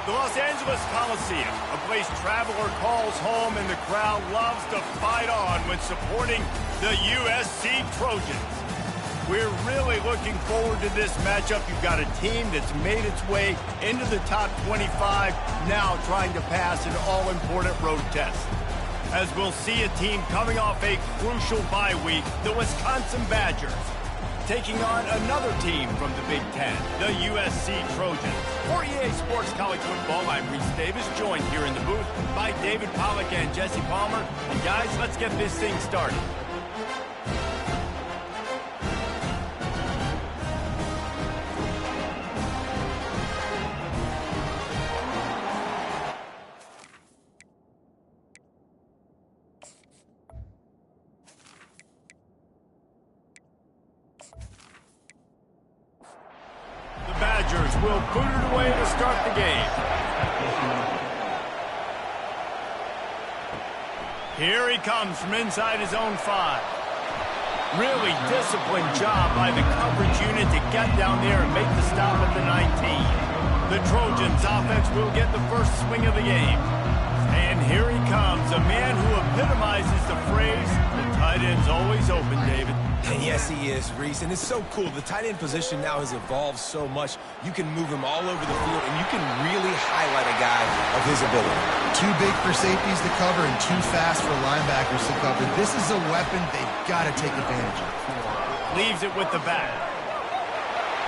The Los Angeles Coliseum, a place traveler calls home and the crowd loves to fight on when supporting the USC Trojans. We're really looking forward to this matchup. You've got a team that's made its way into the top 25, now trying to pass an all-important road test. As we'll see a team coming off a crucial bye week, the Wisconsin Badgers, taking on another team from the Big Ten, the USC Trojans. For EA Sports College Football, I'm Reese Davis, joined here in the booth by David Pollack and Jesse Palmer. And guys, let's get this thing started. Will put it away to start the game. Here he comes from inside his own 5. Really disciplined job by the coverage unit to get down there and make the stop at the 19. The Trojans offense will get the first swing of the game. And here he comes, a man who epitomizes the phrase, the tight end's always open, David. And yes, he is, Reese. And it's so cool. The tight end position now has evolved so much. You can move him all over the field, and you can really highlight a guy of his ability. Too big for safeties to cover and too fast for linebackers to cover. This is a weapon they've got to take advantage of. Leaves it with the back.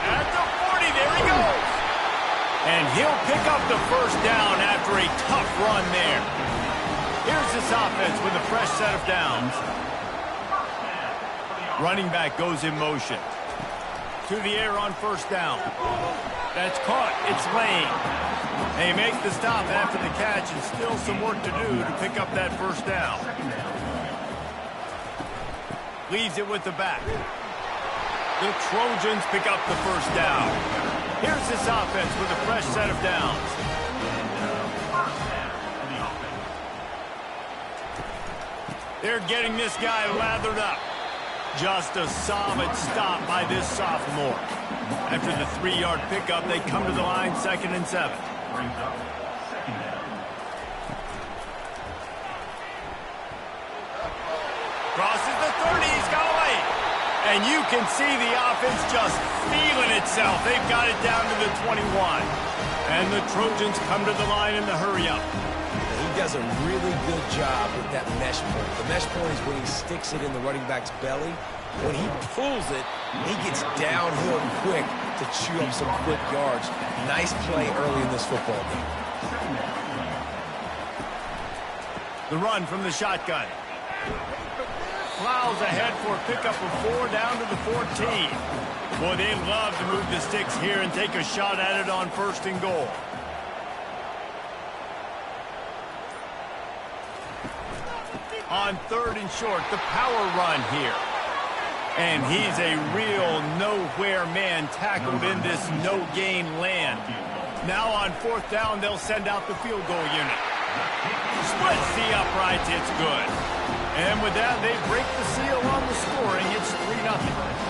At the 40, there he goes. And he'll pick up the first down after a tough run there. Here's this offense with a fresh set of downs. Running back goes in motion. To the air on first down. That's caught. It's Lane. They make the stop after the catch and still some work to do to pick up that first down. Leaves it with the back. The Trojans pick up the first down. Here's this offense with a fresh set of downs. They're getting this guy lathered up. Just a solid stop by this sophomore. After the 3-yard pickup, they come to the line 2nd and 7. Crosses the 30, he's got away. And you can see the offense just feeling itself. They've got it down to the 21. And the Trojans come to the line in the hurry-up. He does a really good job with that mesh point. The mesh point is when he sticks it in the running back's belly. When he pulls it, he gets downhill quick to chew up some quick yards. Nice play early in this football game. The run from the shotgun. Plows ahead for a pickup of 4 down to the 14. Boy, they love to move the sticks here and take a shot at it on 1st and goal. On 3rd and short, the power run here. And he's a real nowhere man tackled in this no-gain land. Now on 4th down, they'll send out the field goal unit. Splits the uprights, it's good. And with that, they break the seal on the scoring. It's 3-0.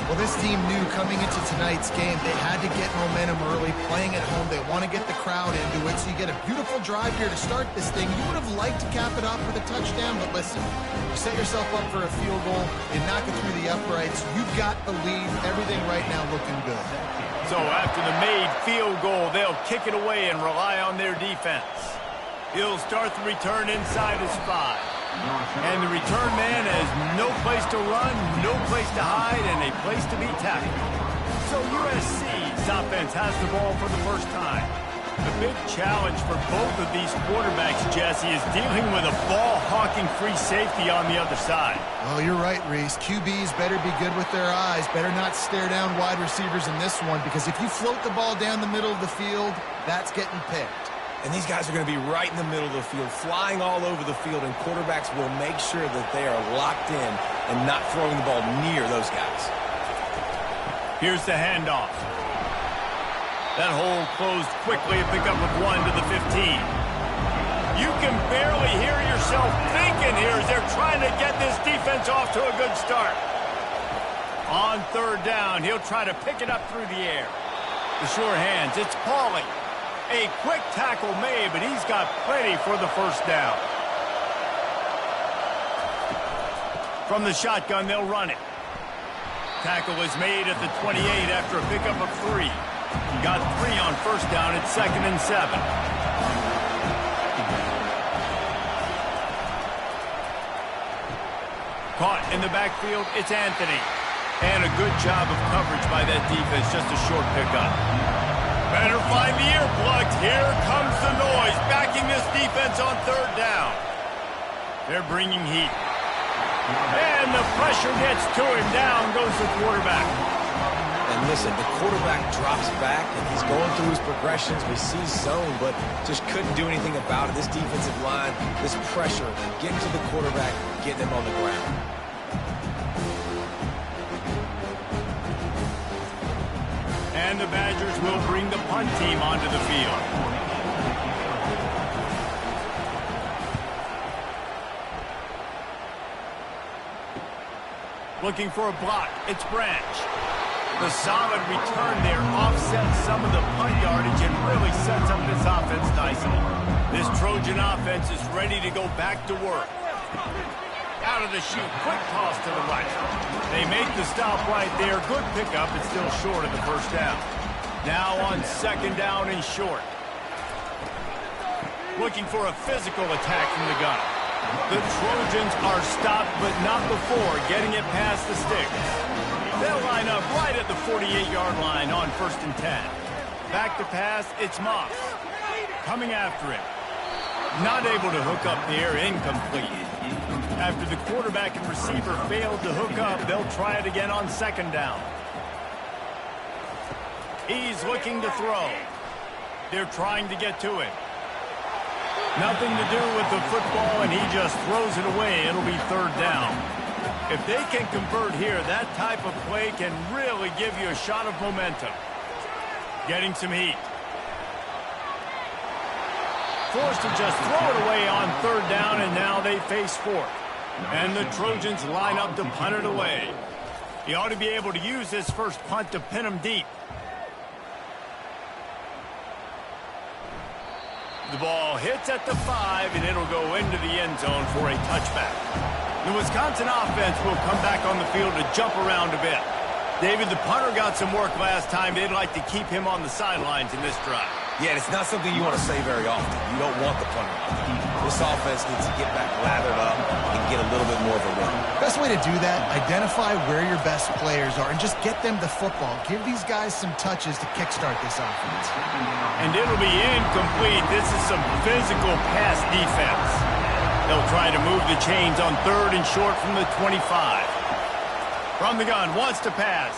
Well, this team knew coming into tonight's game they had to get momentum early. Playing at home, they want to get the crowd into it, so you get a beautiful drive here to start this thing. You would have liked to cap it off with a touchdown, but listen, you set yourself up for a field goal, you knock it through the uprights, you've got the lead, everything right now looking good. So after the made field goal, they'll kick it away and rely on their defense. He'll start the return inside his 5. And the return man has no place to run, no place to hide, and a place to be tackled. So USC's offense has the ball for the first time. The big challenge for both of these quarterbacks, Jesse, is dealing with a ball-hawking free safety on the other side. Well, you're right, Reese. QBs better be good with their eyes, better not stare down wide receivers in this one, because if you float the ball down the middle of the field, that's getting picked. And these guys are going to be right in the middle of the field, flying all over the field, and quarterbacks will make sure that they are locked in and not throwing the ball near those guys. Here's the handoff. That hole closed quickly, a pickup of 1 to the 15. You can barely hear yourself thinking here as they're trying to get this defense off to a good start. On 3rd down, he'll try to pick it up through the air. The sure hands, it's Pauly. A quick tackle made, but he's got plenty for the first down. From the shotgun, they'll run it. Tackle is made at the 28 after a pickup of 3. Got 3 on first down at 2nd and 7. Caught in the backfield, it's Anthony. And a good job of coverage by that defense, just a short pickup. Better find the earplugs. Here comes the noise, backing this defense on 3rd down. They're bringing heat. And the pressure gets to him. Down goes the quarterback. And listen, the quarterback drops back, and he's going through his progressions. We see zone, but just couldn't do anything about it. This defensive line, this pressure, getting to the quarterback, getting him on the ground. And the Badgers will bring the punt team onto the field. Looking for a block. It's Branch. The solid return there offsets some of the punt yardage and really sets up this offense nicely. This Trojan offense is ready to go back to work. Out of the chute, quick toss to the right. They make the stop right there. Good pickup, but still short of the first down. Now on 2nd down and short. Looking for a physical attack from the gun. The Trojans are stopped, but not before getting it past the sticks. They'll line up right at the 48-yard line on 1st and 10. Back to pass, it's Moss. Coming after him. Not able to hook up there, incomplete. After the quarterback and receiver failed to hook up, they'll try it again on 2nd down. He's looking to throw. They're trying to get to it. Nothing to do with the football, and he just throws it away. It'll be 3rd down. If they can convert here, that type of play can really give you a shot of momentum. Getting some heat. Forced to just throw it away on 3rd down, and now they face 4th. And the Trojans line up to punt it away. He ought to be able to use this first punt to pin him deep. The ball hits at the 5, and it'll go into the end zone for a touchback. The Wisconsin offense will come back on the field to jump around a bit. David, the punter got some work last time. They'd like to keep him on the sidelines in this drive. Yeah, it's not something you want to say very often. You don't want the punter out there. This offense needs to get back lathered up and get a little bit more of a run. Best way to do that, identify where your best players are and just get them the football. Give these guys some touches to kickstart this offense. And it'll be incomplete. This is some physical pass defense. They'll try to move the chains on 3rd and short from the 25. From the gun, wants to pass.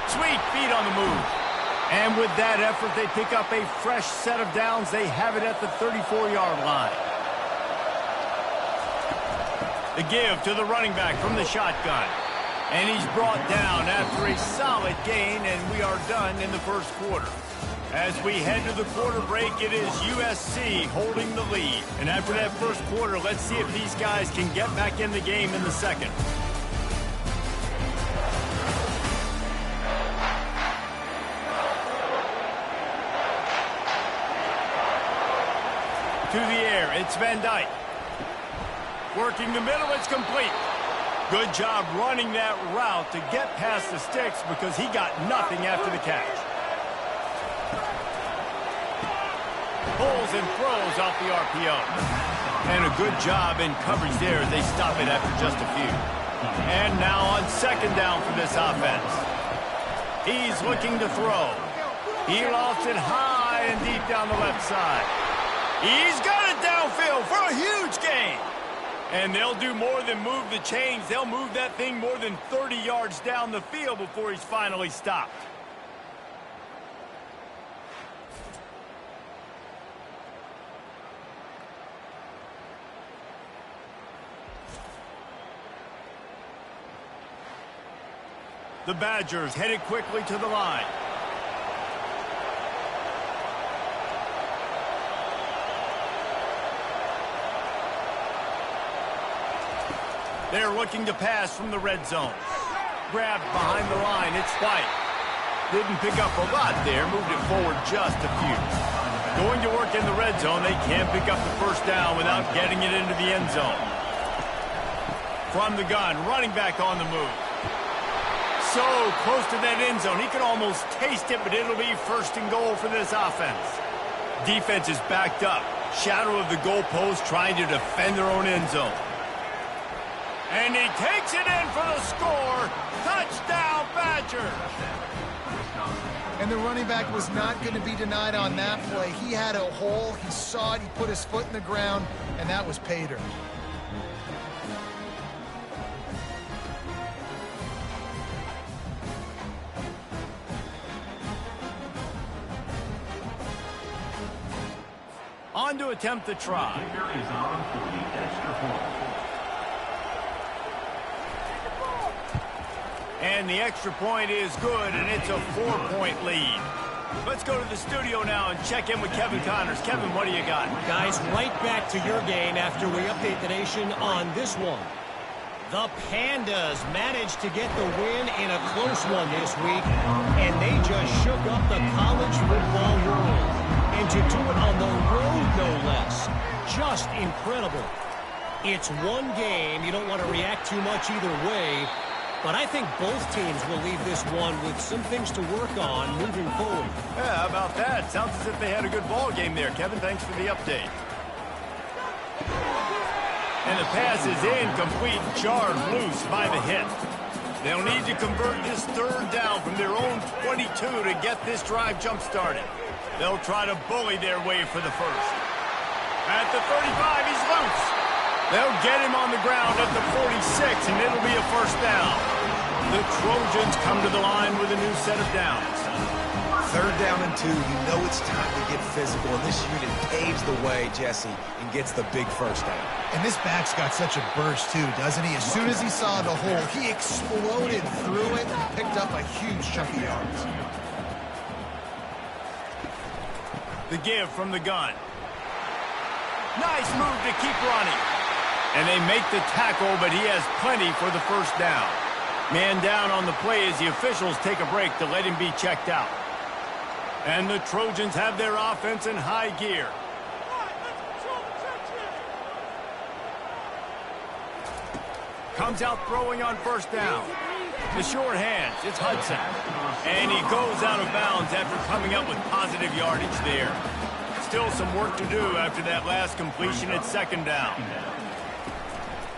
Sweet feet on the move. And with that effort, they pick up a fresh set of downs. They have it at the 34-yard line. The give to the running back from the shotgun. And he's brought down after a solid gain, and we are done in the first quarter. As we head to the quarter break, it is USC holding the lead. And after that first quarter, let's see if these guys can get back in the game in the second. To the air, it's Van Dyke. Working the middle, it's complete. Good job running that route to get past the sticks because he got nothing after the catch. Pulls and throws off the RPO. And a good job in coverage there as they stop it after just a few. And now on 2nd down for this offense. He's looking to throw. He lost it high and deep down the left side. He's got it downfield for a huge gain. And they'll do more than move the chains. They'll move that thing more than 30 yards down the field before he's finally stopped. The Badgers headed quickly to the line. They're looking to pass from the red zone. Grabbed behind the line, it's White. Didn't pick up a lot there, moved it forward just a few. Going to work in the red zone, they can't pick up the first down without getting it into the end zone. From the gun, running back on the move. So close to that end zone, he could almost taste it, but it'll be first and goal for this offense. Defense is backed up. Shadow of the goalpost trying to defend their own end zone. And he takes it in for the score. Touchdown, Badgers. And the running back was not going to be denied on that play. He had a hole, he saw it, he put his foot in the ground, and that was pay dirt. On to attempt the try. And the extra point is good, and it's a 4-point lead. Let's go to the studio now and check in with Kevin Connors. Kevin, what do you got? Guys, right back to your game after we update the nation on this one. The Pandas managed to get the win in a close one this week, and they just shook up the college football world. And to do it on the road, no less. Just incredible. It's one game. You don't want to react too much either way. But I think both teams will leave this one with some things to work on moving forward. Yeah, how about that? Sounds as if they had a good ball game there. Kevin, thanks for the update. And the pass is incomplete, jarred loose by the hit. They'll need to convert this third down from their own 22 to get this drive jump-started. They'll try to bully their way for the first. At the 35, he's loose. They'll get him on the ground at the 46, and it'll be a first down. The Trojans come to the line with a new set of downs. Third down and 2, you know it's time to get physical, and this unit paves the way, Jesse, and gets the big first down. And this back's got such a burst, too, doesn't he? As soon as he saw the hole, he exploded through it and picked up a huge chunk of yards. The give from the gun. Nice move to keep running. And they make the tackle, but he has plenty for the first down. Man down on the play as the officials take a break to let him be checked out. And the Trojans have their offense in high gear. Comes out throwing on first down. The short hands, it's Hudson. And he goes out of bounds after coming up with positive yardage there. Still some work to do after that last completion at second down.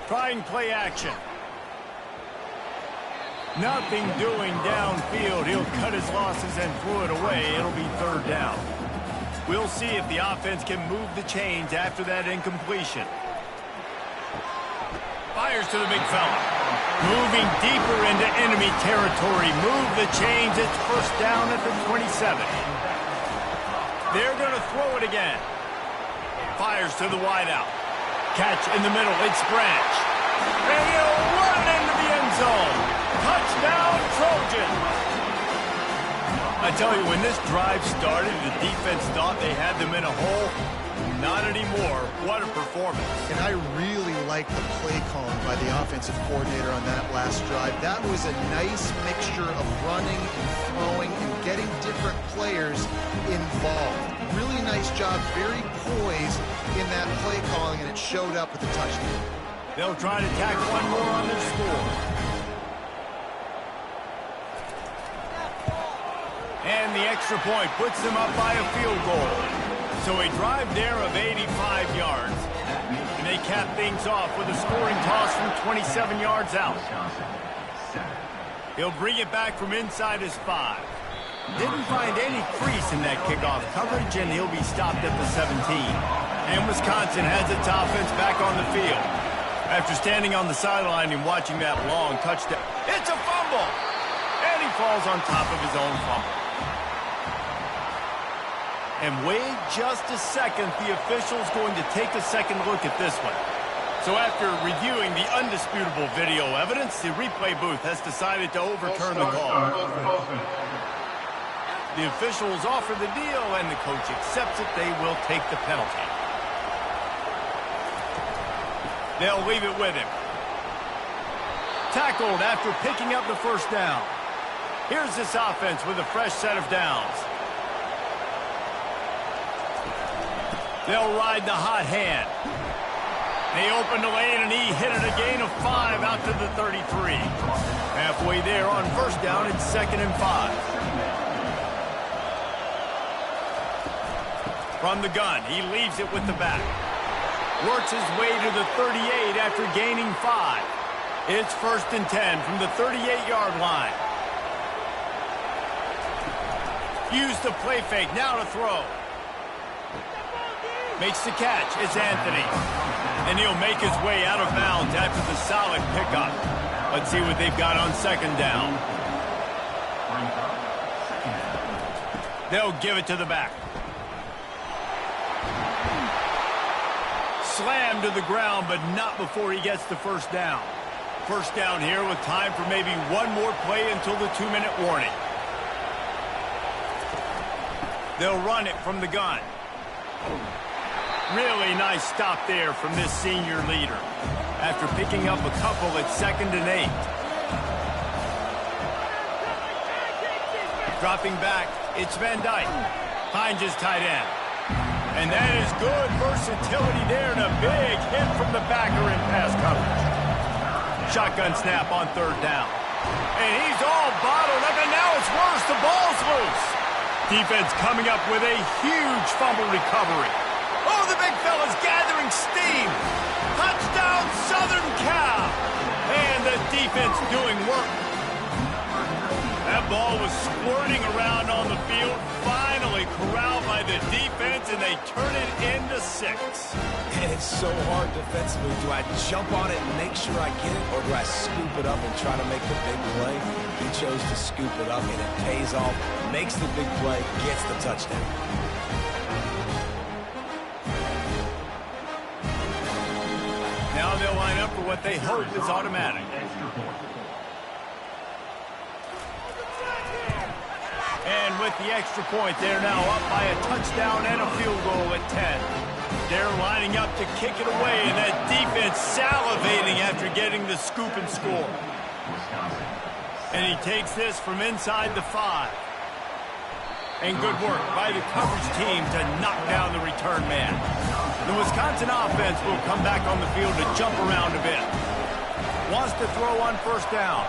Trying play action. Nothing doing downfield. He'll cut his losses and throw it away. It'll be third down. We'll see if the offense can move the chains after that incompletion. Fires to the big fella. Moving deeper into enemy territory. Move the chains. It's first down at the 27. They're going to throw it again. Fires to the wideout. Catch in the middle. It's Branch. And he'll run it into the end zone. Touchdown, Trojans. I tell you, when this drive started, the defense thought they had them in a hole. Not anymore. What a performance. And I really like the play calling by the offensive coordinator on that last drive. That was a nice mixture of running and throwing and getting different players involved. Really nice job, very poised in that play calling, and it showed up with a touchdown. They'll try to tack one more on their score. And the extra point puts them up by a field goal. So a drive there of 85 yards. And they cap things off with a scoring toss from 27 yards out. He'll bring it back from inside his 5. Didn't find any crease in that kickoff coverage, and he'll be stopped at the 17. And Wisconsin has its offense back on the field. After standing on the sideline and watching that long touchdown, it's a fumble! And he falls on top of his own fumble. And wait just a second, the official's going to take a second look at this one. So after reviewing the undisputable video evidence, the replay booth has decided to overturn the call. The officials offer the deal, and the coach accepts it. They will take the penalty. They'll leave it with him. Tackled after picking up the first down. Here's this offense with a fresh set of downs. They'll ride the hot hand. They opened the lane, and he hit it a gain of 5 out to the 33. Halfway there on first down, it's 2nd and 5. From the gun, he leaves it with the back. Works his way to the 38 after gaining 5. It's 1st and 10 from the 38-yard line. Use the play fake, now to throw. Makes the catch, it's Anthony. And he'll make his way out of bounds after the solid pickup. Let's see what they've got on 2nd down. They'll give it to the back. Slammed to the ground, but not before he gets the 1st down. 1st down here with time for maybe one more play until the 2-minute warning. They'll run it from the gun. Really nice stop there from this senior leader. After picking up a couple at 2nd and 8. Dropping back, it's Van Dyke. Finds his tight end. And that is good versatility there, and a big hit from the backer in pass coverage. Shotgun snap on 3rd down. And he's all bottled up, and now it's worse. The ball's loose. Defense coming up with a huge fumble recovery. Oh, the big fella's gathering steam. Touchdown, Southern Cal. And the defense doing work. That ball was squirting around on the field, finally corralled by the defense, and they turn it into 6. And it's so hard defensively. Do I jump on it and make sure I get it, or do I scoop it up and try to make the big play? He chose to scoop it up, and it pays off, makes the big play, gets the touchdown. Now they'll line up for what they hope is automatic. And with the extra point, they're now up by a touchdown and a field goal at 10. They're lining up to kick it away, and that defense salivating after getting the scoop and score. And he takes this from inside the 5. And good work by the coverage team to knock down the return man. The Wisconsin offense will come back on the field to jump around a bit. Wants to throw on 1st down.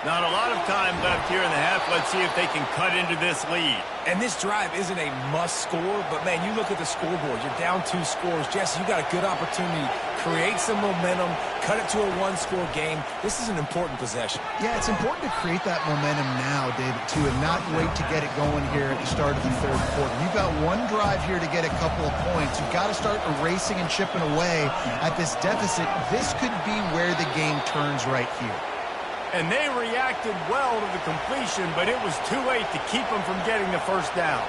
Not a lot of time left here in the half. Let's see if they can cut into this lead. And this drive isn't a must score, but, man, you look at the scoreboard. You're down 2 scores. Jesse, you got a good opportunity. Create some momentum. Cut it to a 1-score game. This is an important possession. Yeah, it's important to create that momentum now, David, too, and not wait to get it going here at the start of the 3rd quarter. You've got one drive here to get a couple of points. You've got to start erasing and chipping away at this deficit. This could be where the game turns right here. And they reacted well to the completion, but it was too late to keep them from getting the 1st down.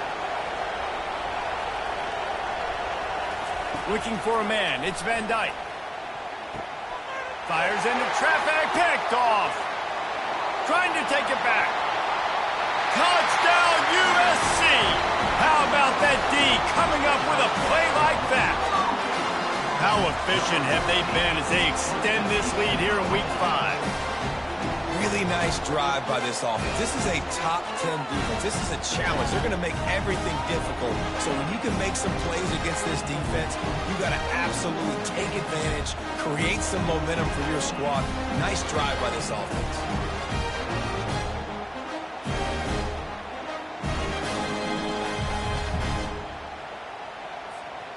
Looking for a man, it's Van Dyke. Fires into traffic, picked off. Trying to take it back. Touchdown, USC! How about that D coming up with a play like that? How efficient have they been as they extend this lead here in Week 5? Really nice drive by this offense. This is a top 10 defense. This is a challenge. They're going to make everything difficult. So when you can make some plays against this defense, you got to absolutely take advantage, create some momentum for your squad. Nice drive by this offense.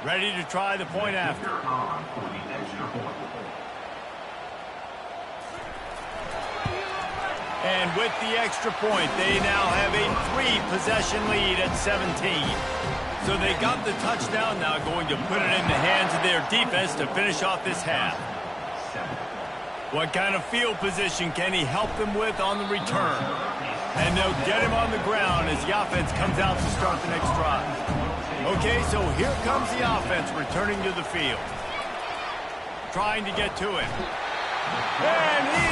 Ready to try the point after. And with the extra point, they now have a 3-possession lead at 17. So they got the touchdown, now going to put it in the hands of their defense to finish off this half. What kind of field position can he help them with on the return? And they'll get him on the ground as the offense comes out to start the next drive. Okay, so here comes the offense returning to the field. Trying to get to it. And he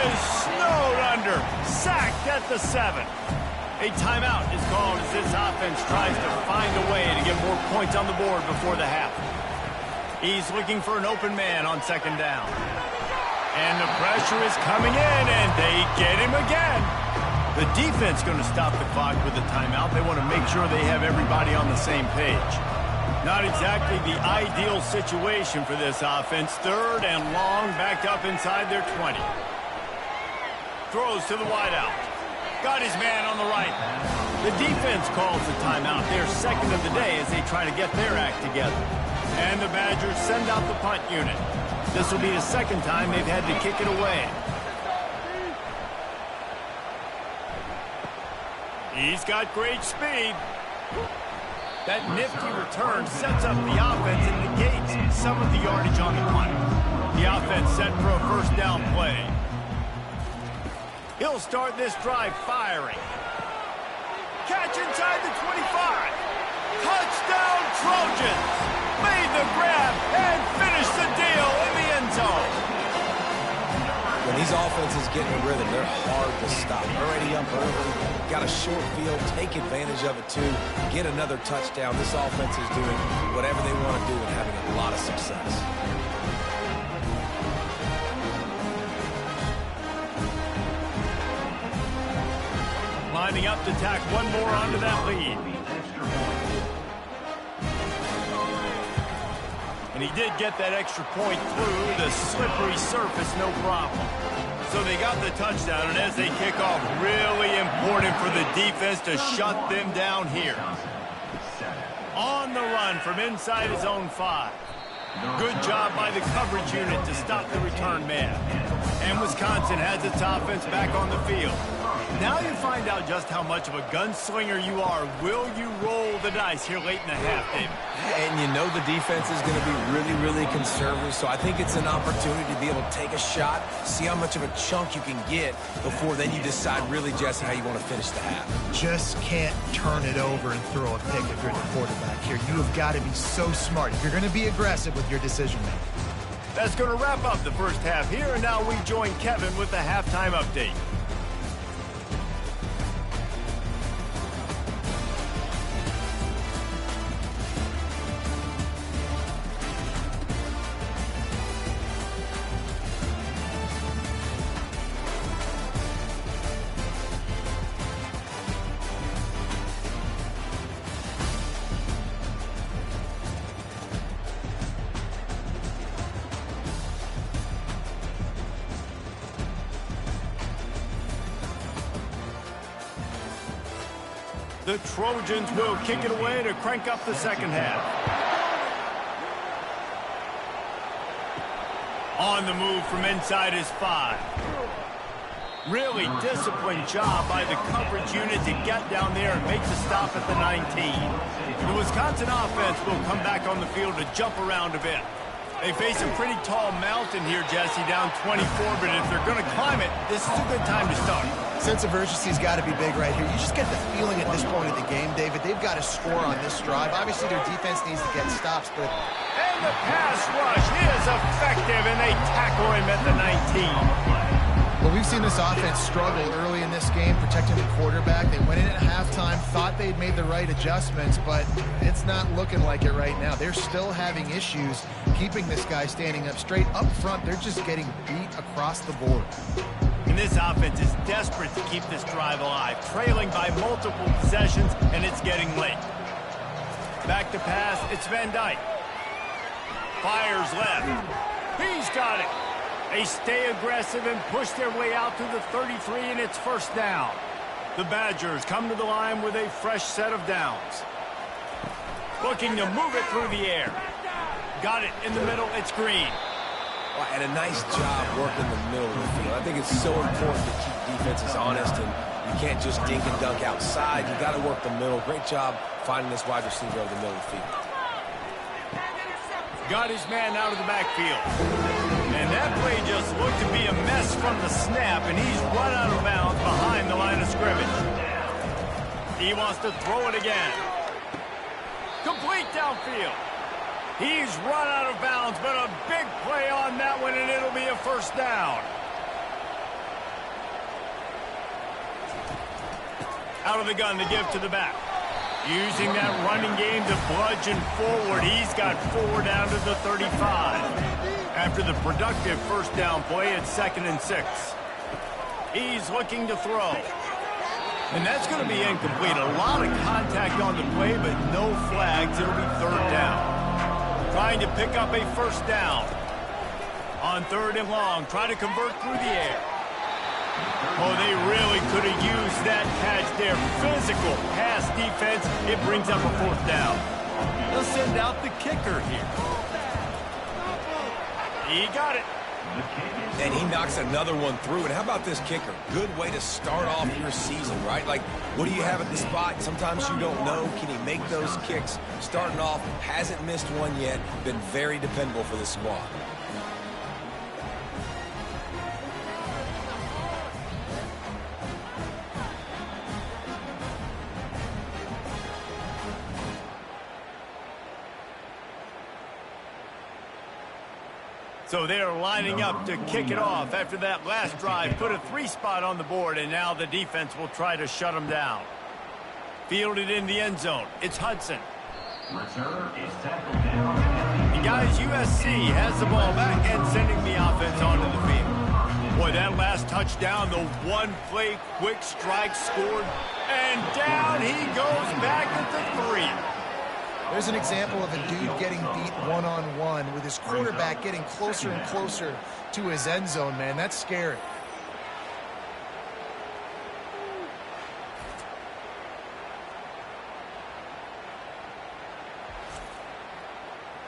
is snowed under, sacked at the 7. A timeout is called as this offense tries to find a way to get more points on the board before the half. He's looking for an open man on 2nd down. And the pressure is coming in, and they get him again. The defense going to stop the clock with a timeout. They want to make sure they have everybody on the same page. Not exactly the ideal situation for this offense. 3rd and long, backed up inside their 20. Throws to the wideout. Got his man on the right. The defense calls the timeout. They're 2nd of the day as they try to get their act together. And the Badgers send out the punt unit. This will be the 2nd time they've had to kick it away. He's got great speed. That nifty return sets up the offense and negates some of the yardage on the punt. The offense set for a 1st down play. He'll start this drive firing. Catch inside the 25. Touchdown Trojans. Made the grab and finished the deal in the end zone. When these offenses get in a rhythm, they're hard to stop. Already up early, got a short field, take advantage of it too, get another touchdown. This offense is doing whatever they want to do and having a lot of success. Lining up to tack one more onto that lead. And he did get that extra point through the slippery surface, no problem. So they got the touchdown, and as they kick off, really important for the defense to shut them down here. On the run from inside his own 5. Good job by the coverage unit to stop the return man. And Wisconsin has its offense back on the field. Now you find out just how much of a gunslinger you are. Will you roll the dice here late in the half, David? And you know the defense is going to be really, really conservative, so I think it's an opportunity to be able to take a shot, see how much of a chunk you can get before then you decide really just how you want to finish the half. Just can't turn it over and throw a pick if you're the quarterback here. You have got to be so smart if you're going to be aggressive with your decision-making. That's going to wrap up the first half here, and now we join Kevin with the halftime update. The Trojans will kick it away to crank up the second half. On the move from inside his 5. Really disciplined job by the coverage unit to get down there and make the stop at the 19. The Wisconsin offense will come back on the field to jump around a bit. They face a pretty tall mountain here, Jesse, down 24, but if they're going to climb it, this is a good time to start. Sense of urgency's got to be big right here. You just get the feeling at this point of the game, David, they've got to score on this drive. Obviously, their defense needs to get stops, but... And the pass rush is effective, and they tackle him at the 19. Well, we've seen this offense struggle early in this game, protecting the quarterback. They went in at halftime, thought they'd made the right adjustments, but it's not looking like it right now. They're still having issues keeping this guy standing up straight. Up front, they're just getting beat across the board. And this offense is desperate to keep this drive alive, trailing by multiple possessions, and it's getting late. Back to pass, it's Van Dyke. Fires left. He's got it. They stay aggressive and push their way out to the 33, and it's first down. The Badgers come to the line with a fresh set of downs. Looking to move it through the air. Got it in the middle, it's Green. And a nice job working the middle of the field. I think it's so important to keep defenses honest, and you can't just dink and dunk outside. You got to work the middle. Great job finding this wide receiver over the middle of the field. Got his man out of the backfield. And that play just looked to be a mess from the snap, and he's run out of bounds behind the line of scrimmage. He wants to throw it again. Complete downfield. He's run out of bounds, but a big play on that one, and it'll be a first down. Out of the gun to give to the back. Using that running game to bludgeon forward. He's got 4 down to the 35. After the productive first down play, it's 2nd and 6. He's looking to throw. And that's going to be incomplete. A lot of contact on the play, but no flags. It'll be third down. Trying to pick up a first down. On third and long, try to convert through the air. Oh, they really could have used that catch there. Physical pass defense. It brings up a fourth down. They'll send out the kicker here. He got it. And he knocks another one through. And how about this kicker? Good way to start off your season, right? Like, what do you have at the spot? Sometimes you don't know. Can he make those kicks? Starting off, hasn't missed one yet. Been very dependable for this squad. So they're lining up to kick it off after that last drive. Put a 3-spot on the board, and now the defense will try to shut them down. Fielded in the end zone. It's Hudson. And guys, USC has the ball back and sending the offense onto the field. Boy, that last touchdown, the one-play quick strike scored. And down he goes back at the 3. There's an example of a dude getting beat one-on-one with his quarterback getting closer and closer to his end zone, man. That's scary.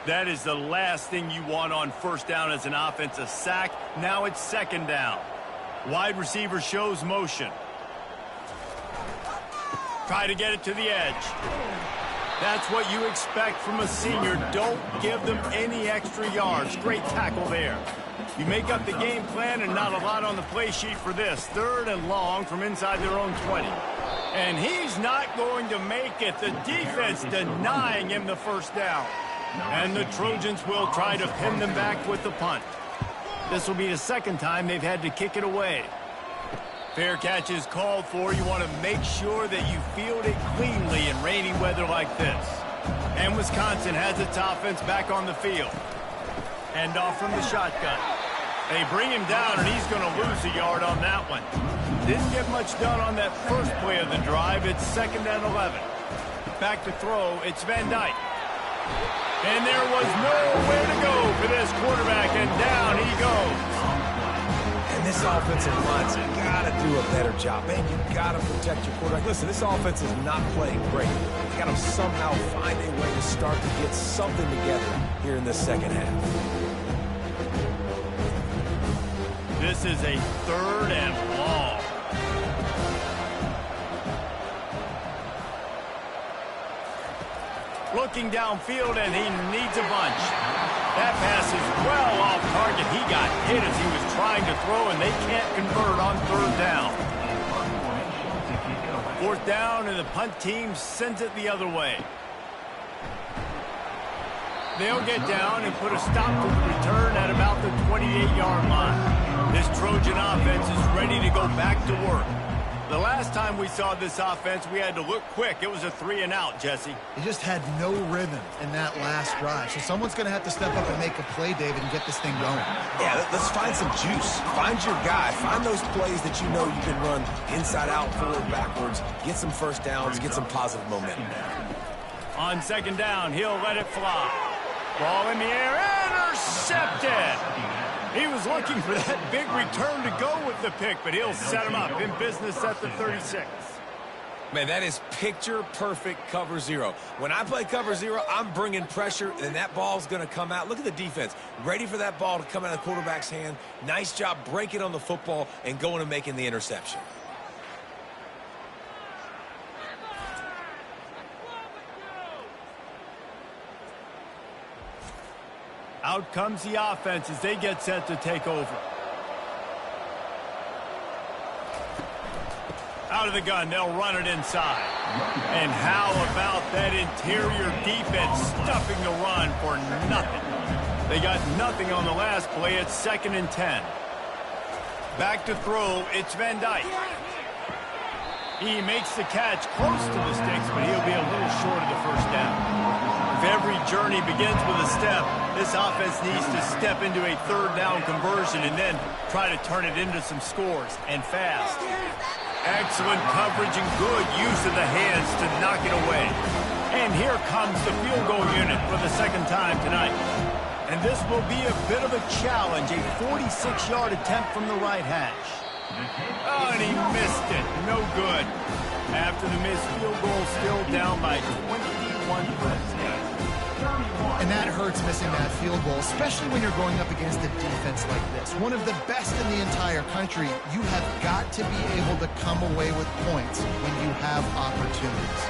That is the last thing you want on first down as an offense, a sack. Now it's second down. Wide receiver shows motion. Try to get it to the edge. That's what you expect from a senior. Don't give them any extra yards. Great tackle there. You make up the game plan and not a lot on the play sheet for this. Third and long from inside their own 20. And he's not going to make it. The defense denying him the first down. And the Trojans will try to pin them back with the punt. This will be the second time they've had to kick it away. Fair catch is called for. You want to make sure that you field it cleanly in rainy weather like this. And Wisconsin has its offense back on the field. Hand off from the shotgun. They bring him down, and he's going to lose a yard on that one. Didn't get much done on that first play of the drive. It's second and 11. Back to throw. It's Van Dyke. And there was nowhere to go for this quarterback, and down he goes. And this offensive line's got to do a better job. Man, you got to protect your quarterback. Listen, this offense is not playing great. You got to somehow find a way to start to get something together here in the second half. This is a third and long. Looking downfield, and he needs a bunch. That pass is well off target. He got hit as he was trying to throw, and they can't convert on third down. Fourth down, and the punt team sends it the other way. They'll get down and put a stop to the return at about the 28-yard line. This Trojan offense is ready to go back to work. The last time we saw this offense, we had to look quick. It was a 3-and-out, Jesse. They just had no rhythm in that last drive. So someone's going to have to step up and make a play, David, and get this thing going. Yeah, let's find some juice. Find your guy. Find those plays that you know you can run inside out, forward, backwards. Get some first downs. Get some positive momentum. On second down, he'll let it fly. Ball in the air, intercepted. He was looking for that big return to go with the pick, but he'll set him up in business at the 36. Man, that is picture-perfect cover zero. When I play cover zero, I'm bringing pressure, and that ball's going to come out. Look at the defense. Ready for that ball to come out of the quarterback's hand. Nice job breaking on the football and going and making the interception. Out comes the offense as they get set to take over. Out of the gun, they'll run it inside. And how about that interior defense stuffing the run for nothing? They got nothing on the last play. It's second and 10. Back to throw, it's Van Dyke. He makes the catch close to the sticks, but he'll be a little short of the first down. If every journey begins with a step, this offense needs to step into a third down conversion and then try to turn it into some scores, and fast. Excellent coverage and good use of the hands to knock it away. And here comes the field goal unit for the second time tonight. And this will be a bit of a challenge, a 46-yard attempt from the right hash. Oh, and he missed it. No good. After the missed field goal, still down by 21 points. And that hurts, missing that field goal, especially when you're going up against a defense like this. One of the best in the entire country. You have got to be able to come away with points when you have opportunities.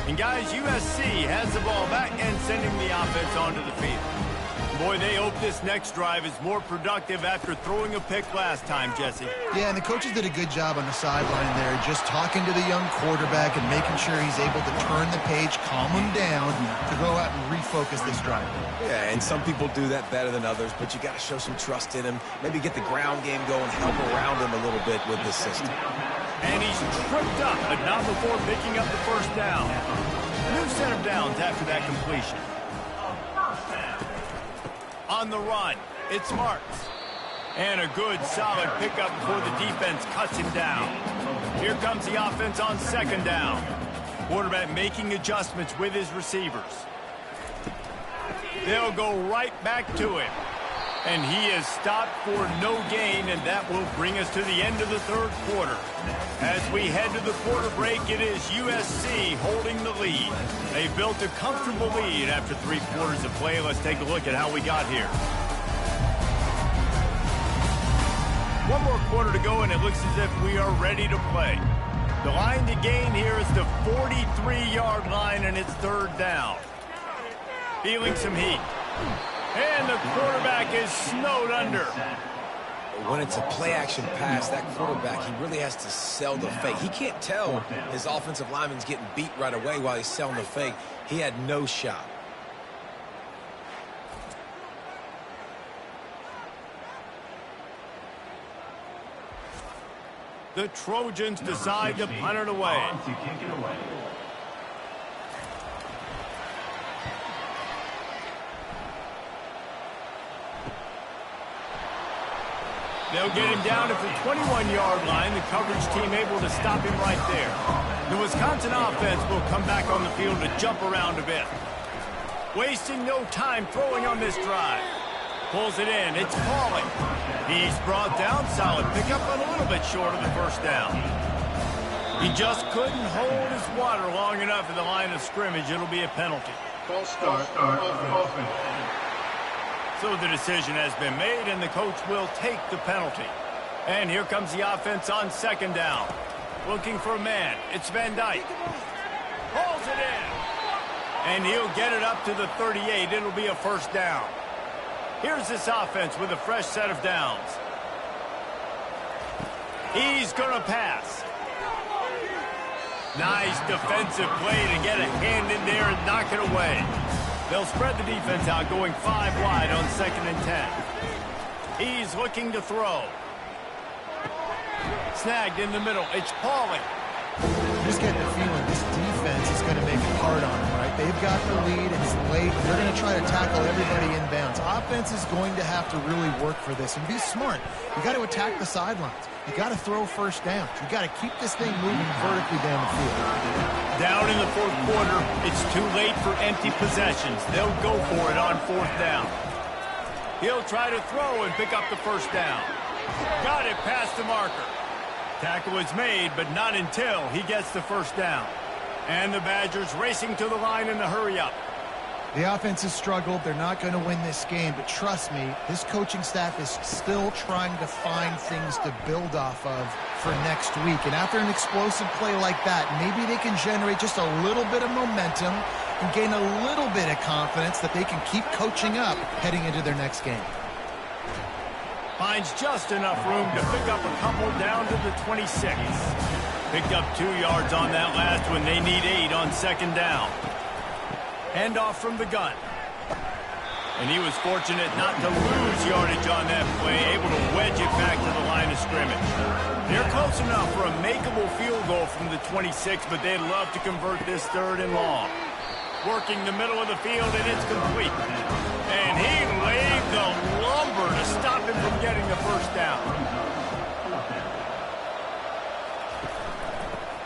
And guys, USC has the ball back and sending the offense onto the field. Boy, they hope this next drive is more productive after throwing a pick last time, Jesse. Yeah, and the coaches did a good job on the sideline there, just talking to the young quarterback and making sure he's able to turn the page, calm him down, to go out and refocus this drive. Yeah, and some people do that better than others, but you got to show some trust in him. Maybe get the ground game going, help around him a little bit with this system. And he's tripped up, but not before picking up the first down. New set of downs after that completion. On the run, it's Marks. And a good, solid pickup before the defense cuts him down. Here comes the offense on second down. Quarterback making adjustments with his receivers. They'll go right back to him. And he is stopped for no gain, and that will bring us to the end of the third quarter. As we head to the quarter break, it is USC holding the lead. They built a comfortable lead after 3 quarters of play. Let's take a look at how we got here. One more quarter to go, and it looks as if we are ready to play. The line to gain here is the 43-yard line, and it's third down. Feeling some heat. And the quarterback is snowed under. When it's a play-action pass, that quarterback, he really has to sell the fake. He can't tell his offensive lineman's getting beat right away while he's selling the fake. He had no shot. The Trojans decide to punt it away. They'll get him down at the 21-yard line. The coverage team able to stop him right there. The Wisconsin offense will come back on the field to jump around a bit. Wasting no time throwing on this drive. Pulls it in. It's falling. He's brought down. Solid pickup, but a little bit short of the first down. He just couldn't hold his water long enough at the line of scrimmage. It'll be a penalty. False start. Offense. So the decision has been made, and the coach will take the penalty. And here comes the offense on second down. Looking for a man. It's Van Dyke. Pulls it in. And he'll get it up to the 38. It'll be a first down. Here's this offense with a fresh set of downs. He's going to pass. Nice defensive play to get a hand in there and knock it away. They'll spread the defense out, going 5 wide on 2nd and 10. He's looking to throw. Snagged in the middle. It's Pauling. I'm just getting the feeling this defense is going to make it hard on them, right? They've got the lead. It's late. They're going to try to tackle everybody inbounds. Offense is going to have to really work for this and be smart. You got to attack the sidelines. You got to throw first downs. You got to keep this thing moving vertically down the field. Down in the fourth quarter, it's too late for empty possessions. They'll go for it on 4th down. He'll try to throw and pick up the first down. Got it past the marker. Tackle is made, but not until he gets the first down. And the Badgers racing to the line in the hurry-up. The offense has struggled. They're not going to win this game, but trust me, this coaching staff is still trying to find things to build off of for next week. And after an explosive play like that, maybe they can generate just a little bit of momentum and gain a little bit of confidence that they can keep coaching up heading into their next game. Finds just enough room to pick up a couple down to the 26. Picked up 2 yards on that last one. They need 8 on 2nd down. Handoff from the gun. And he was fortunate not to lose yardage on that play, able to wedge it back to the line of scrimmage. They're close enough for a makeable field goal from the 26, but they'd love to convert this 3rd and long. Working the middle of the field, and it's complete. And he laid the lumber to stop him from getting the first down.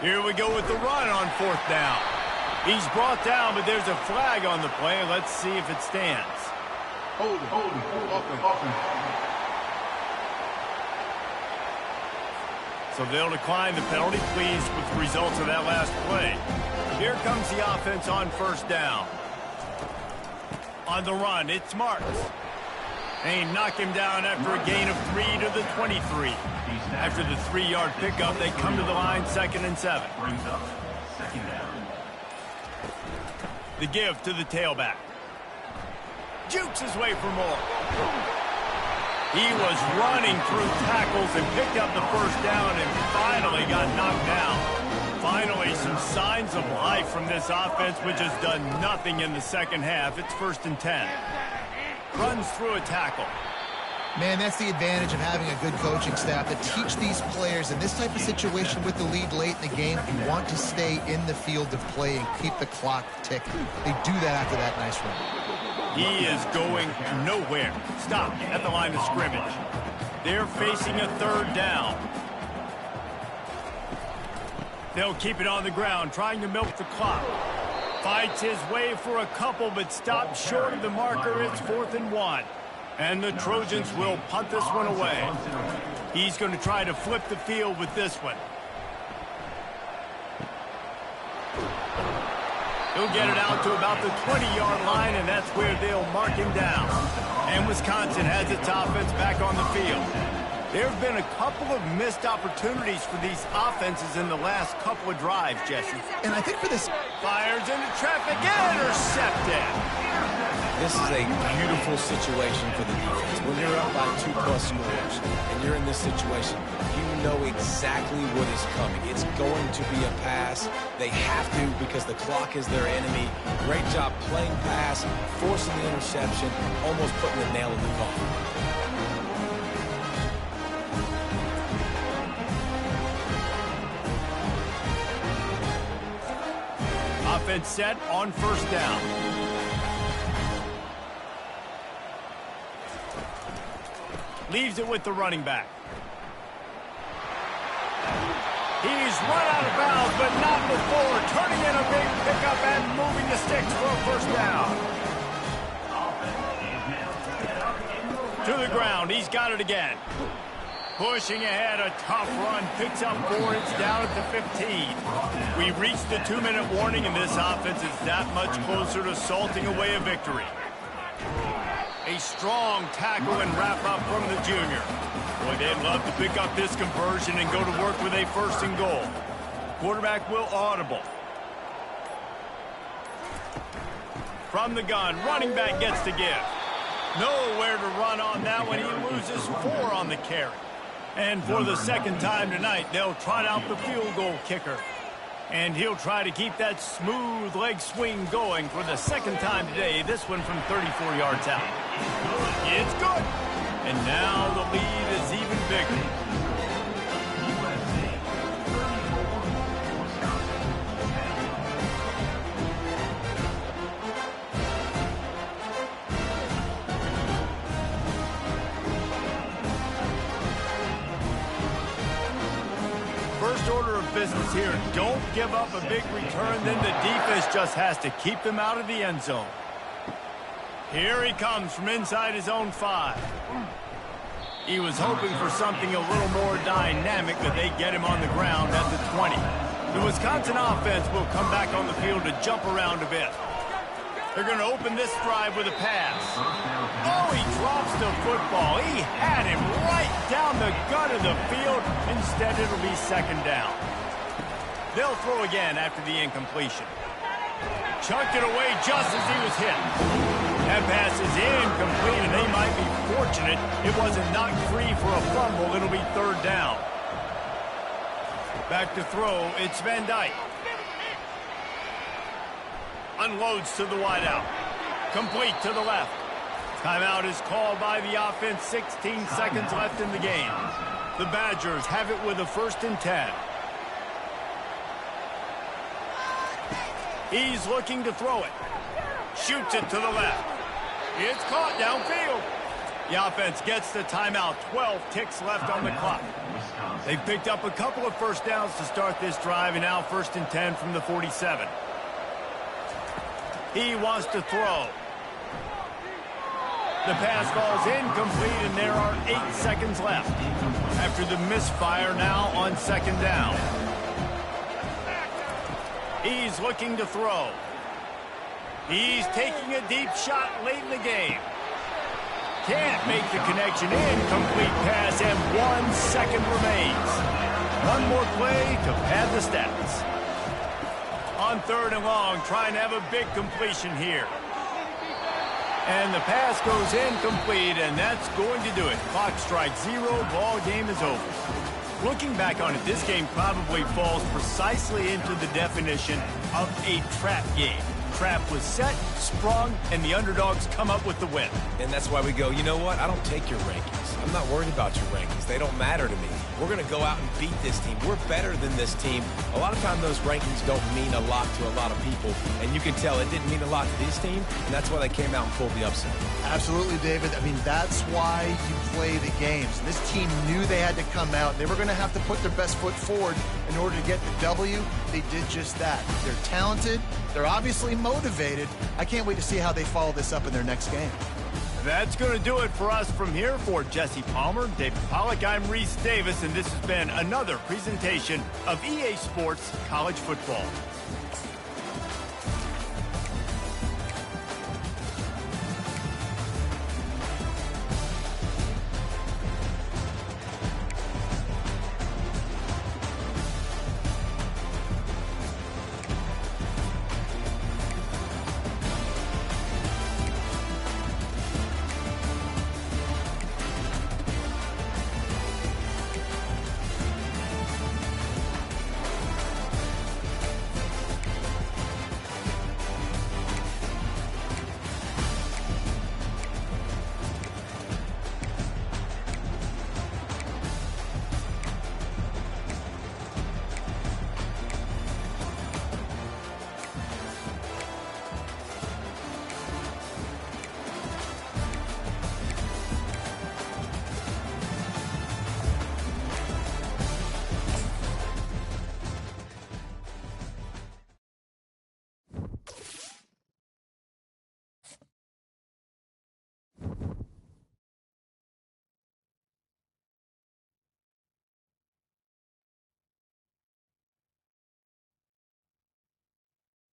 Here we go with the run on 4th down. He's brought down, but there's a flag on the play. Let's see if it stands. Hold it. Offense. So they'll decline the penalty, pleased with the results of that last play. Here comes the offense on 1st down. On the run, it's Marks. They knock him down after a gain of 3 to the 23. After the 3-yard pickup, they come to the line 2nd and 7. The give to the tailback. Jukes his way for more. He was running through tackles and picked up the 1st down and finally got knocked down. Finally, some signs of life from this offense, which has done nothing in the 2nd half. It's 1st and 10. Runs through a tackle. Man, that's the advantage of having a good coaching staff to teach these players in this type of situation with the lead late in the game. You want to stay in the field of play and keep the clock ticking. They do that after that nice run. He is going nowhere. Stopped at the line of scrimmage. They're facing a 3rd down. They'll keep it on the ground, trying to milk the clock. Fights his way for a couple, but stops short of the marker. It's 4th and 1. And the Trojans will punt this one away. He's going to try to flip the field with this one. He'll get it out to about the 20-yard line, and that's where they'll mark him down. And Wisconsin has its offense back on the field. There have been a couple of missed opportunities for these offenses in the last couple of drives, Jesse. And I think for this... Fires into traffic, intercepted. This is a beautiful situation for the defense. When you're up by 2+ scores and you're in this situation, you know exactly what is coming. It's going to be a pass. They have to because the clock is their enemy. Great job playing pass, forcing the interception, almost putting the nail in the coffin. Offense set on 1st down. Leaves it with the running back. He's run out of bounds, but not before. Turning in a big pickup and moving the sticks for a 1st down. To the ground. He's got it again. Pushing ahead, a tough run. Picks up 4. It's down at the 15. We've reached the 2-minute warning, and this offense is that much closer to salting away a victory. A strong tackle and wrap-up from the junior. Boy, they'd love to pick up this conversion and go to work with a 1st and goal. Quarterback will audible. From the gun, running back gets to give. Nowhere to run on that one. He loses 4 on the carry. And for the 2nd time tonight, they'll trot out the field goal kicker. And he'll try to keep that smooth leg swing going for the 2nd time today. This one from 34 yards out. It's good. And now the lead is even bigger. First order of business here. Don't give up a big return, then the defense just has to keep them out of the end zone. Here he comes from inside his own 5. He was hoping for something a little more dynamic, but they get him on the ground at the 20. The Wisconsin offense will come back on the field to jump around a bit. They're going to open this drive with a pass. Oh, he drops the football. He had him right down the gut of the field. Instead, it'll be 2nd down. They'll throw again after the incompletion. Chucked it away just as he was hit. That pass is incomplete, and they might be fortunate it wasn't knocked free for a fumble. It'll be 3rd down. Back to throw. It's Van Dyke. Unloads to the wideout. Complete to the left. Timeout is called by the offense. 16 seconds left in the game. The Badgers have it with a 1st and 10. He's looking to throw it. Shoots it to the left. It's caught downfield. The offense gets the timeout. 12 ticks left on the clock. They've picked up a couple of first downs to start this drive, and now 1st and 10 from the 47. He wants to throw. The pass falls incomplete, and there are 8 seconds left. After the misfire, now on 2nd down. He's looking to throw. He's taking a deep shot late in the game. Can't make the connection. Incomplete pass, and 1 second remains. One more play to pad the stats. On 3rd and long, trying to have a big completion here. And the pass goes incomplete, and that's going to do it. Clock strikes 0, ball game is over. Looking back on it, this game probably falls precisely into the definition of a trap game. Trap was set, sprung, and the underdogs come up with the win. And that's why we go, you know what? I don't take your rankings. I'm not worried about your rankings. They don't matter to me. We're going to go out and beat this team. We're better than this team. A lot of times those rankings don't mean a lot to a lot of people, and you can tell it didn't mean a lot to this team, and that's why they came out and pulled the upset. Absolutely, David. I mean, that's why you play the games. This team knew they had to come out. They were going to have to put their best foot forward in order to get the W. They did just that. They're talented. They're obviously motivated. I can't wait to see how they follow this up in their next game. That's going to do it for us from here. For Jesse Palmer, David Pollack, I'm Reese Davis, and this has been another presentation of EA Sports College Football.